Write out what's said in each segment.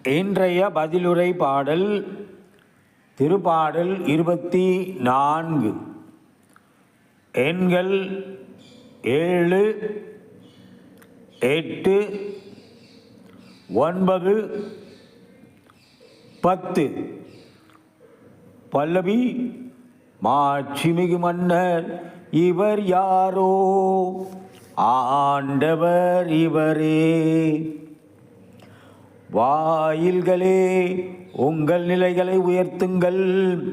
இன்றைய பதிலுரை பாடல் திருப்பாடல் 24. எண்கள் 7, 8, 9, 10. பல்லவி. மாட்சிமிகு மன்னர் இவர் யாரோ, ஆண்டவர் இவரே. வாயில்களே, உங்கள் நிலைகளை உயர்த்துங்கள்.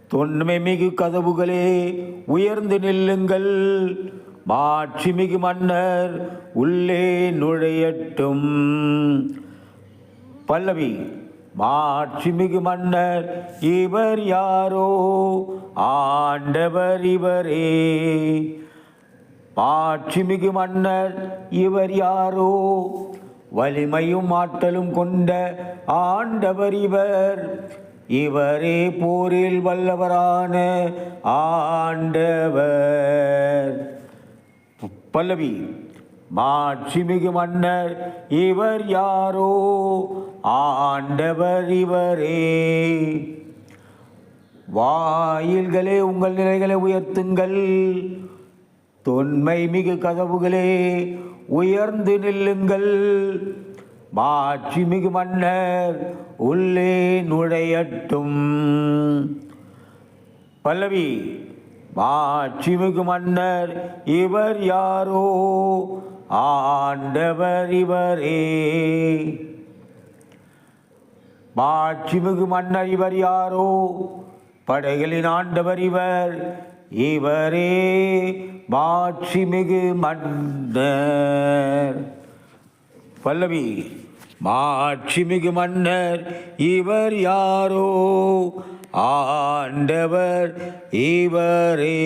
தொன்மை மிகு கதவுகளே, உயர்ந்து நில்லுங்கள். மாட்சிமிகு மன்னர் உள்ளே நுழையட்டும். பல்லவி. மாட்சிமிகு மன்னர் இவர் யாரோ, ஆண்டவர் இவரே. மாட்சிமிகு மன்னர் இவர் யாரோ, வலிமையும் ஆற்றலும் கொண்ட ஆண்டவர் இவர். இவரே போரில் வல்லவரான ஆண்டவர். பல்லவி. மாட்சிமிகு மன்னர் இவர் யாரோ, ஆண்டவர் இவரே. வாயில்களே, உங்கள் நிலைகளை உயர்த்துங்கள். தொன்மை மிகு கதவுகளே, உயர்ந்து நில்லுங்கள். மாட்சிமிகு மன்னர் உள்ளே நுழையட்டும். பல்லவி. மாட்சிமிகு மன்னர் இவர் யாரோ, ஆண்டவர் இவரே. மாட்சிமிகு மன்னர் இவர் யாரோ, படைகளின் ஆண்டவர் இவர். இவரே மாட்சிமிகு மன்னர். பல்லவி. மாட்சிமிகு மன்னர் இவர் யாரோ, ஆண்டவர் இவரே.